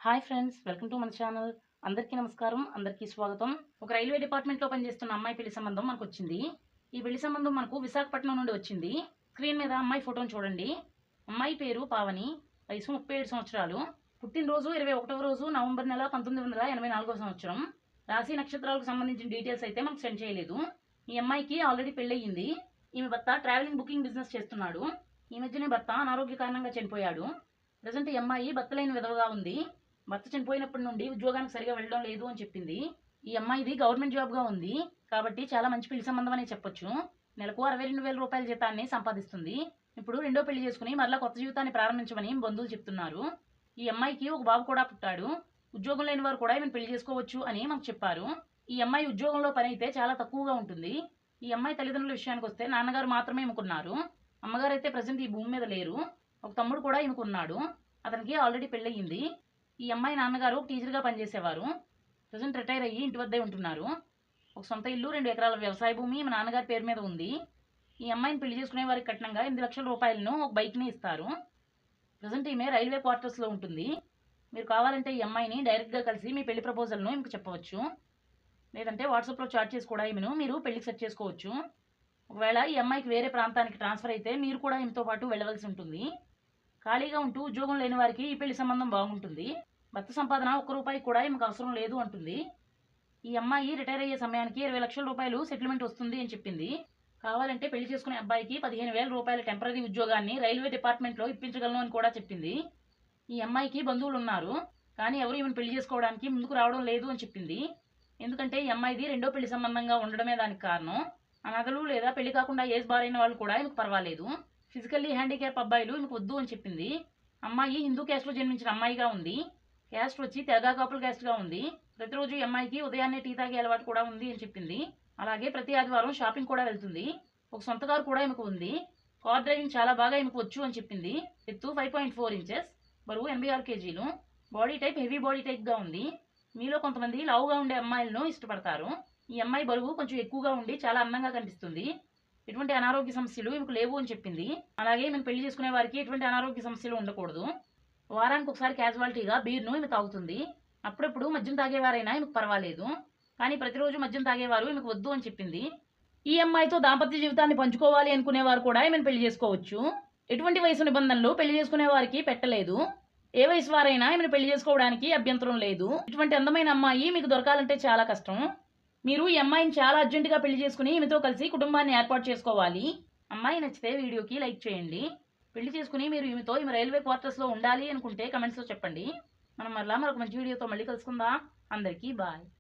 Hi friends, welcome to మన channel. అందరికీ నమస్కారం, అందరికీ స్వాగతం. ఒక రైల్వే డిపార్ట్మెంట్లో పనిచేస్తున్న అమ్మాయి పెళ్లి సంబంధం మనకు వచ్చింది. ఈ పెళ్లి సంబంధం మనకు విశాఖపట్నం నుండి వచ్చింది. స్క్రీన్ మీద అమ్మాయి ఫోటోను చూడండి. అమ్మాయి పేరు పావని, వయసు 37 సంవత్సరాలు. పుట్టినరోజు 21వ రోజు నవంబర్ నెల 1984వ సంవత్సరం. రాశి నక్షత్రాలకు సంబంధించిన డీటెయిల్స్ అయితే మనకు సెండ్ చేయలేదు. ఈ అమ్మాయికి ఆల్రెడీ పెళ్ళయింది. ఈమె భర్త ట్రావెలింగ్ బుకింగ్ బిజినెస్ చేస్తున్నాడు. ఈ మధ్యనే భర్త అనారోగ్య కారణంగా చనిపోయాడు. ప్రజెంట్ ఈ అమ్మాయి భర్త లేని విధవగా ఉంది. భర్త చనిపోయినప్పటి నుండి ఉద్యోగానికి సరిగా వెళ్ళడం లేదు అని చెప్పింది. ఈ అమ్మాయిది గవర్నమెంట్ జాబ్గా ఉంది కాబట్టి చాలా మంచి పెళ్లి సంబంధం అనే చెప్పొచ్చు. నెలకు 62,000 రూపాయల జీతాన్ని సంపాదిస్తుంది. ఇప్పుడు రెండో పెళ్లి చేసుకుని మరలా కొత్త జీవితాన్ని ప్రారంభించమని బంధువులు చెప్తున్నారు. ఈ అమ్మాయికి ఒక బాబు కూడా పుట్టాడు. ఉద్యోగం లేని వారు కూడా ఈమెను పెళ్లి చేసుకోవచ్చు అని మాకు చెప్పారు. ఈ అమ్మాయి ఉద్యోగంలో పని అయితే చాలా తక్కువగా ఉంటుంది. ఈ అమ్మాయి తల్లిదండ్రుల విషయానికి వస్తే నాన్నగారు మాత్రమే ఈమెకున్నారు. అమ్మగారు అయితే ప్రజెంట్ ఈ భూమి మీద లేరు. ఒక తమ్ముడు కూడా ఈమెకున్నాడు. అతనికి ఆల్రెడీ పెళ్ళయింది. ఈ అమ్మాయి నాన్నగారు టీచర్గా పనిచేసేవారు. ప్రజెంట్ రిటైర్ అయ్యి ఇంటి వద్దే ఉంటున్నారు. ఒక సొంత ఇల్లు, 2 ఎకరాల వ్యవసాయ భూమి మా నాన్నగారి పేరు మీద ఉంది. ఈ అమ్మాయిని పెళ్లి చేసుకునే వారికి కట్నంగా 8 లక్షల రూపాయలను ఒక బైక్ని ఇస్తారు. ప్రజెంట్ ఈమె రైల్వే క్వార్టర్స్లో ఉంటుంది. మీరు కావాలంటే ఈ అమ్మాయిని డైరెక్ట్గా కలిసి మీ పెళ్లి ప్రపోజల్ను మీకు చెప్పవచ్చు. లేదంటే వాట్సాప్లో చాట్ చేసి కూడా ఈమెను మీరు పెళ్లికి సెట్ చేసుకోవచ్చు. ఒకవేళ ఈ అమ్మాయికి వేరే ప్రాంతానికి ట్రాన్స్ఫర్ అయితే మీరు కూడా ఈమెతో పాటు వెళ్ళవలసి ఉంటుంది. ఖాళీగా ఉంటూ ఉద్యోగం లేని వారికి ఈ పెళ్లి సంబంధం బాగుంటుంది. భర్త సంపాదన 1 రూపాయి కూడా ఈమెకు అవసరం లేదు అంటుంది. ఈ అమ్మాయి రిటైర్ అయ్యే సమయానికి 20 లక్షల రూపాయలు సెటిల్మెంట్ వస్తుంది అని చెప్పింది. కావాలంటే పెళ్లి చేసుకునే అబ్బాయికి 15,000 రూపాయల టెంపరీ ఉద్యోగాన్ని రైల్వే డిపార్ట్మెంట్లో ఇప్పించగలను అని కూడా చెప్పింది. ఈ అమ్మాయికి బంధువులు ఉన్నారు, కానీ ఎవరు ఈమెను పెళ్లి చేసుకోవడానికి ముందుకు రావడం లేదు అని చెప్పింది. ఎందుకంటే ఈ అమ్మాయిది రెండో పెళ్లి సంబంధంగా ఉండడమే దానికి కారణం. అనాథలు లేదా పెళ్లి కాకుండా ఏజ్ బారైన వాళ్ళు కూడా ఈమెకు పర్వాలేదు. ఫిజికల్లీ హ్యాండిక్యాప్ అబ్బాయిలు ఈమెకు వద్దు అని చెప్పింది. అమ్మాయి హిందూ క్యాస్ట్లో జన్మించిన అమ్మాయిగా ఉంది. క్యాస్ట్ వచ్చి తెగ కాపుల క్యాస్ట్గా ఉంది. ప్రతిరోజు ఈ అమ్మాయికి ఉదయాన్నే టీ తాగే అలవాటు కూడా ఉంది అని చెప్పింది. అలాగే ప్రతి ఆదివారం షాపింగ్ కూడా వెళ్తుంది. ఒక సొంత కారు కూడా ఈమెకు ఉంది. కార్ డ్రైవింగ్ చాలా బాగా ఈమెకు వచ్చు అని చెప్పింది. ఎత్తు 5.4 ఇంచెస్, బరువు 86 కేజీలు. బాడీ టైప్ హెవీ బాడీ టైప్గా ఉంది. మీలో కొంతమంది లావుగా ఉండే అమ్మాయిలను ఇష్టపడతారు. ఈ అమ్మాయి బరువు కొంచెం ఎక్కువగా ఉండి చాలా అందంగా కనిపిస్తుంది. ఎటువంటి అనారోగ్య సమస్యలు ఈమెకు లేవు అని చెప్పింది. అలాగే మేము పెళ్లి చేసుకునే వారికి ఎటువంటి అనారోగ్య సమస్యలు ఉండకూడదు. వారానికి ఒకసారి క్యాజువాలిటీగా బీర్ను ఈమె తాగుతుంది. అప్పుడప్పుడు మద్యం తాగేవారైనా ఈమెకు పర్వాలేదు, కానీ ప్రతిరోజు మద్యం తాగేవారు ఈమెకు వద్దు అని చెప్పింది. ఈ అమ్మాయితో దాంపత్య జీవితాన్ని పంచుకోవాలి అనుకునేవారు కూడా ఈమెను పెళ్లి చేసుకోవచ్చు. ఎటువంటి వయసు నిబంధనలు పెళ్లి చేసుకునే వారికి పెట్టలేదు. ఏ వయసు వారైనా ఈమెను పెళ్లి చేసుకోవడానికి అభ్యంతరం లేదు. ఇటువంటి అందమైన అమ్మాయి మీకు దొరకాలంటే చాలా కష్టం. మీరు ఈ అమ్మాయిని చాలా అర్జెంటుగా పెళ్లి చేసుకుని ఈమెతో కలిసి కుటుంబాన్ని ఏర్పాటు చేసుకోవాలి. అమ్మాయి నచ్చితే వీడియోకి లైక్ చేయండి. పెళ్లి చేసుకుని మీరు ఈమె రైల్వే క్వార్టర్స్లో ఉండాలి అనుకుంటే కమెంట్స్లో చెప్పండి. మనం మరలా మరొక మంచి వీడియోతో మళ్ళీ కలుసుకుందాం. అందరికీ బాయ్.